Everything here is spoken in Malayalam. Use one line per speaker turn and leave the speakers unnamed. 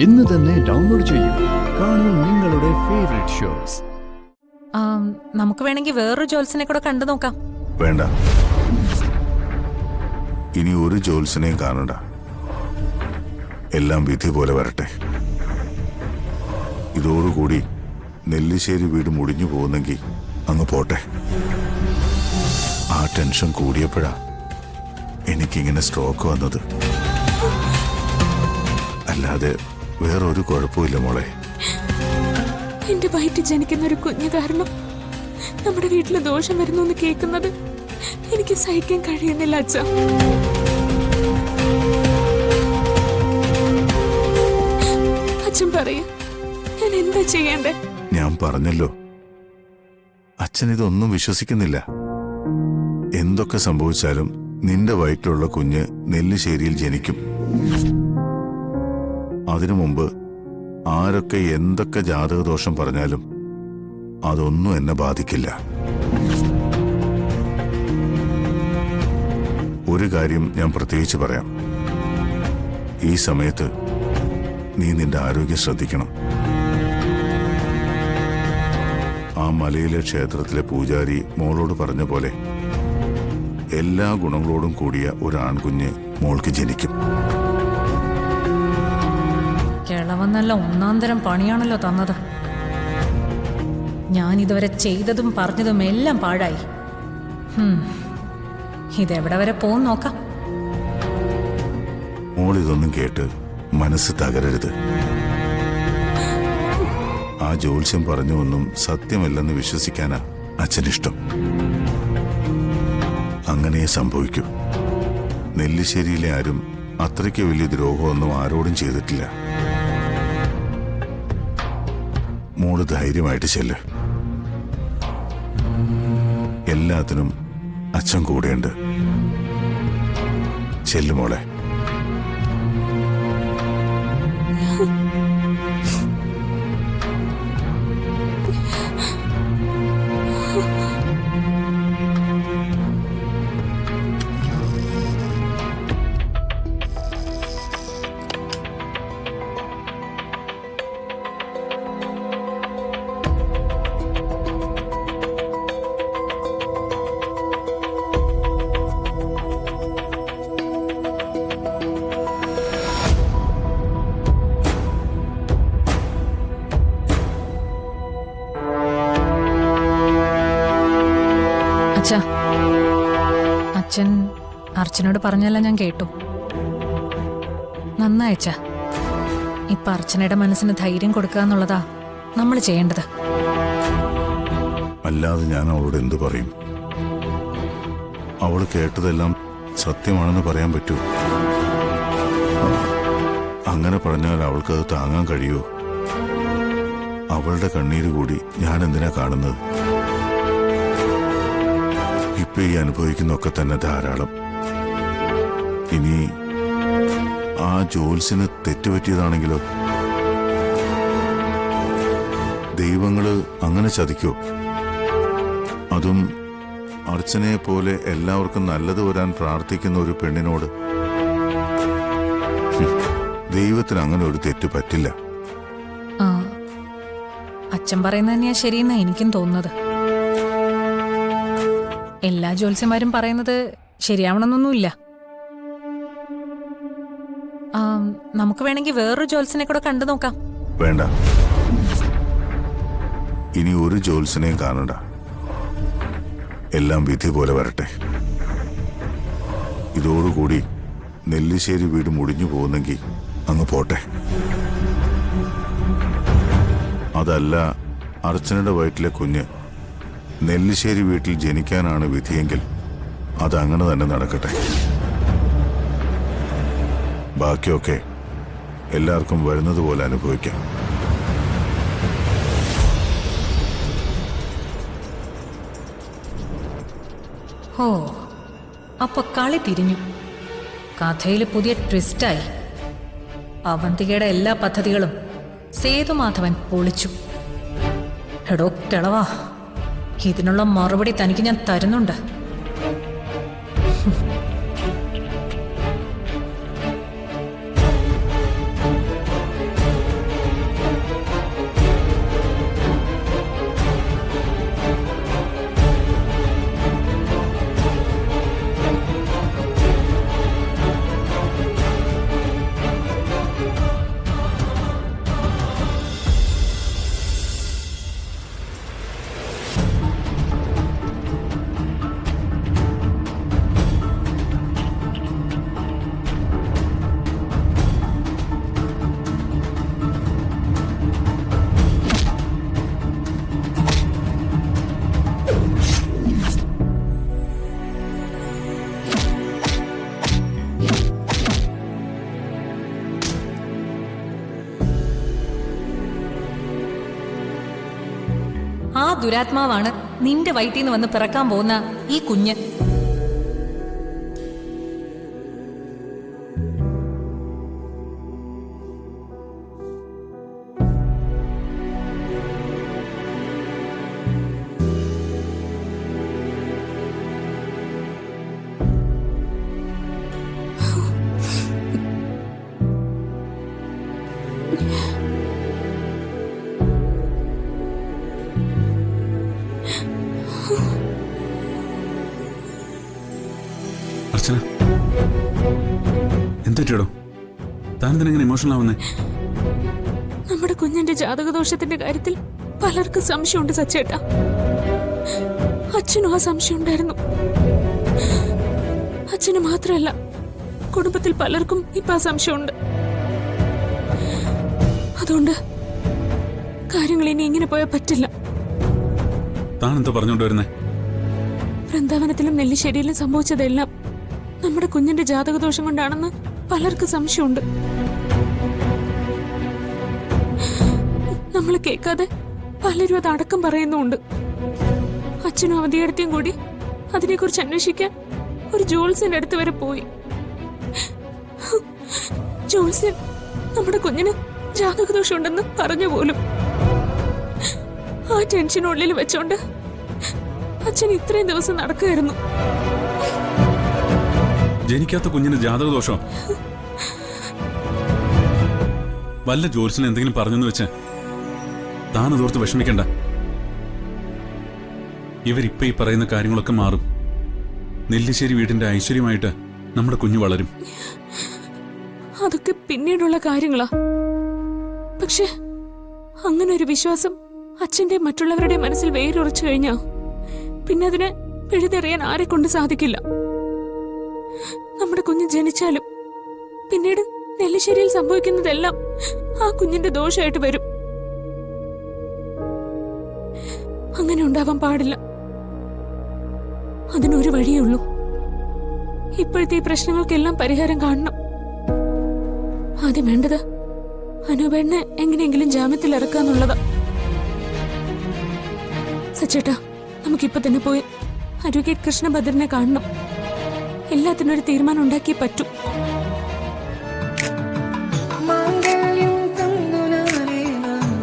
ഇന്ന് തന്നെ ഡൗൺലോഡ് ചെയ്യൂ. കാണൂ നിങ്ങളുടെ ഫേവറേറ്റ് ഷോസ്.
നമുക്ക് വേണമെങ്കിൽ വേറൊരു ജോത്സ്യനെ കൂടെ കണ്ടു നോക്കാം.
വേണ്ട, ഇനി ഒരു ജോത്സ്യനെയും കാണണ്ട. എല്ലാം വിധി പോലെ വരട്ടെ. ഇതോടുകൂടി നെല്ലിശ്ശേരി വീട് മുടിഞ്ഞു പോകുന്നെങ്കിൽ അങ്ങ് പോട്ടെ. ആ ടെൻഷൻ കൂടിയപ്പോഴാ എനിക്കിങ്ങനെ സ്ട്രോക്ക് വന്നത്. അല്ലാതെ വേറൊരു കുഴപ്പമില്ല മോളെ.
എന്റെ വയറ്റിൽ ജനിക്കുന്ന ഒരു കുഞ്ഞു കാരണം നമ്മുടെ വീട്ടില് ദോഷം വരുന്നു എന്ന് കേൾക്കുന്നത് എനിക്ക് സഹിക്കാൻ കഴിയുന്നില്ല അച്ഛ. അച്ഛൻ പറയ, ഞാൻ എന്താ ചെയ്യണ്ടേ?
ഞാൻ പറഞ്ഞല്ലോ, അച്ഛൻ ഇതൊന്നും വിശ്വസിക്കുന്നില്ല. എന്തൊക്കെ സംഭവിച്ചാലും നിന്റെ വയറ്റിലുള്ള കുഞ്ഞ് നെല്ലിശ്ശേരിയിൽ ജനിക്കും. അതിനു മുമ്പ് ആരൊക്കെ എന്തൊക്കെ ജാതകദോഷം പറഞ്ഞാലും അതൊന്നും എന്നെ ബാധിക്കില്ല. ഒരു കാര്യം ഞാൻ പ്രത്യേകിച്ച് പറയാം. ഈ സമയത്ത് നീ നിന്റെ ആരോഗ്യം ശ്രദ്ധിക്കണം. ആ മലയിലെ ക്ഷേത്രത്തിലെ പൂജാരി മോളോട് പറഞ്ഞ പോലെ എല്ലാ ഗുണങ്ങളോടും കൂടിയ ഒരു ആൺകുഞ്ഞ് മോൾക്ക് ജനിക്കും.
കിളവന്നല്ല ഒന്നാം തരം പണിയാണല്ലോ തന്നത്. ഞാൻ ഇതുവരെ ചെയ്തതും പറഞ്ഞതും എല്ലാം പാഴായി. ഇതെവിടെ വരെ പോകും നോക്കാം.
മോളിതൊന്നും കേട്ട് മനസ്സ് തകരരുത്. ആ ജ്യോത്സ്യം പറഞ്ഞൊന്നും സത്യമല്ലെന്ന് വിശ്വസിക്കാനാ അച്ഛനിഷ്ടം. അങ്ങനെ സംഭവിക്കൂ. നെല്ലിശ്ശേരിയിലെ ആരും അത്രയ്ക്ക് വലിയ ദ്രോഹമൊന്നും ആരോടും ചെയ്തിട്ടില്ല. മോള് ധൈര്യമായിട്ട് ചെല്ല്. എല്ലാത്തിനും അച്ഛൻ കൂടെയുണ്ട്. ചെല്ലുമോളെ.
അച്ഛൻ അർച്ചനോട് പറഞ്ഞല്ല, ഞാൻ കേട്ടു. നന്നായച്ച. ഇപ്പൊ അർച്ചനയുടെ മനസ്സിന് ധൈര്യം കൊടുക്കുക എന്നുള്ളതാ നമ്മൾ ചെയ്യേണ്ടത്.
അല്ലാതെ ഞാൻ അവളോട് എന്തു പറയും? അവൾ കേട്ടതെല്ലാം സത്യമാണെന്ന് പറയാൻ പറ്റൂ? അങ്ങനെ പറഞ്ഞാൽ അവൾക്കത് താങ്ങാൻ കഴിയുമോ? അവളുടെ കണ്ണീര് കൂടി ഞാൻ എന്തിനാ കാണുന്നത്? ഇപ്പൊ ഈ അനുഭവിക്കുന്നൊക്കെ തന്നെ ധാരാളം. ഇനി ആ ജോത്സ്യന് തെറ്റുപറ്റിയതാണെങ്കിലോ? ദൈവങ്ങള് അങ്ങനെ ചതിക്കോ? അതും അർച്ചനയെ പോലെ എല്ലാവർക്കും നല്ലത് വരാൻ പ്രാർത്ഥിക്കുന്ന ഒരു പെണ്ണിനോട്. ദൈവത്തിന് അങ്ങനെ ഒരു തെറ്റ് പറ്റില്ല.
അച്ഛൻ പറയുന്നത് തന്നെയാ ശരിയെന്നാ എനിക്കും തോന്നുന്നത്. എല്ലാ ജ്യോത്സ്യന്മാരും പറയുന്നത് ശരിയാവണമെന്നൊന്നുമില്ല. നമുക്ക് വേണമെങ്കിൽ വേറൊരു ജ്യോത്സ്യനെ കൂടെ കണ്ടു നോക്കാം.
വേണ്ട, ഇനി ഒരു ജ്യോത്സ്യനെയും കാണണ്ട. എല്ലാം വിധി പോലെ വരട്ടെ. ഇതോടുകൂടി നെല്ലിശ്ശേരി വീട് മുടിഞ്ഞു പോകുന്നെങ്കിൽ അങ്ങ് പോട്ടെ. അതല്ല, അർച്ചനയുടെ വയറ്റിലെ കുഞ്ഞ് നെല്ലിശ്ശേരി വീട്ടിൽ ജനിക്കാനാണ് വിധിയെങ്കിൽ അതങ്ങനെ തന്നെ നടക്കട്ടെ. ബാക്കിയൊക്കെ എല്ലാവർക്കും വരുന്നത് പോലെ അനുഭവിക്കാം.
ഓ, അപ്പൊ കളി തിരിഞ്ഞു. കഥയിൽ പുതിയ ട്വിസ്റ്റായി. അവന്തികയുടെ എല്ലാ പദ്ധതികളും സേതുമാധവൻ പൊളിച്ചു. എടോ കിളവാ, ഇതിനുള്ള മറുപടി തനിക്ക് ഞാൻ തരുന്നുണ്ട്. ദുരാത്മാവാണ് നിന്റെ വയറ്റിൽ നിന്ന് വന്ന് പിറക്കാൻ പോകുന്ന ഈ കുഞ്ഞ്.
അർച്ചന, എന്തൊറ്റടോ താനെന്തിനെങ്ങനെ ഇമോഷണൽ ആവുന്നേ?
നമ്മുടെ കുഞ്ഞിന്റെ ജാതകദോഷത്തിന്റെ കാര്യത്തിൽ പലർക്കും സംശയമുണ്ട് സച്ചേട്ടാ. അച്ഛനും ആ സംശയം ഉണ്ടായിരുന്നു. അച്ഛന് മാത്രമല്ല, കുടുംബത്തിൽ പലർക്കും ഇപ്പൊ ആ സംശയമുണ്ട്. അതുകൊണ്ട് കാര്യങ്ങൾ ഇനി ഇങ്ങനെ പോയാൽ പറ്റില്ല.
താനെന്താ പറഞ്ഞോണ്ട് വരുന്നേ?
വൃന്ദാവനത്തിലും നെല്ലിശ്ശേരിയിലും സംഭവിച്ചതെല്ലാം നമ്മുടെ കുഞ്ഞിന്റെ ജാതകദോഷം കൊണ്ടാണെന്ന് പലർക്കും സംശയമുണ്ട്. നമ്മൾ കേൾക്കാതെ പലരും അത് അടക്കം പറയുന്നുമുണ്ട്. അച്ഛനും അവധിയെടുത്തിയും കൂടി അതിനെക്കുറിച്ച് അന്വേഷിക്കാൻ ഒരു ജോത്സ്യന്റെ അടുത്ത് വരെ പോയി. ജോത്സ്യൻ നമ്മുടെ കുഞ്ഞിന് ജാതകദോഷം ഉണ്ടെന്ന് പറഞ്ഞു പോലും. ആ ടെൻഷനുള്ളിൽ വെച്ചോണ്ട് അച്ഛൻ ഇത്രയും ദിവസം നടക്കുകയായിരുന്നു.
ജനിക്കാത്ത കുഞ്ഞിന് ജാതകദോഷം? വല്ല ജോത്സ്യന് എന്തെങ്കിലും പറഞ്ഞെന്ന് വെച്ച് താനതോർത്ത് വിഷമിക്കണ്ട. ഇവരിപ്പോ ഈ പറയുന്ന കാര്യങ്ങളൊക്കെ മാറും. നെല്ലിശ്ശേരി വീടിന്റെ ഐശ്വര്യമായിട്ട് നമ്മുടെ കുഞ്ഞു വളരും.
അതൊക്കെ പിന്നീടുള്ള കാര്യങ്ങളാ. പക്ഷെ അങ്ങനെ ഒരു വിശ്വാസം അച്ഛന്റെ മറ്റുള്ളവരുടെ മനസ്സിൽ വേരുറച്ചു കഴിഞ്ഞാ പിന്നെ അതിനെ പിഴുതെറിയാൻ ആരെ കൊണ്ട് സാധിക്കില്ല. നമ്മുടെ കുഞ്ഞ് ജനിച്ചാലും പിന്നീട് നെല്ലിശ്ശേരിയിൽ സംഭവിക്കുന്നതെല്ലാം ആ കുഞ്ഞിന്റെ ദോഷമായിട്ട് വരും. അങ്ങനെ ഉണ്ടാവാൻ പാടില്ല. അതിനൊരു വഴിയേ ഉള്ളൂ. ഇപ്പോഴത്തെ ഈ പ്രശ്നങ്ങൾക്കെല്ലാം പരിഹാരം കാണണം. ആദ്യം വേണ്ടത് അനൂപേണ്ണെ എങ്ങനെയെങ്കിലും ജാമ്യത്തിൽ ഇറക്കാന്നുള്ളതാ. സച്ചേട്ടാ, നമുക്കിപ്പൊ തന്നെ പോയി അഡ്വക്കേറ്റ് കൃഷ്ണഭദ്രനെ കാണണം. എല്ലാത്തിനും ഒരു തീരുമാനം ഉണ്ടാക്കിയേ പറ്റൂ.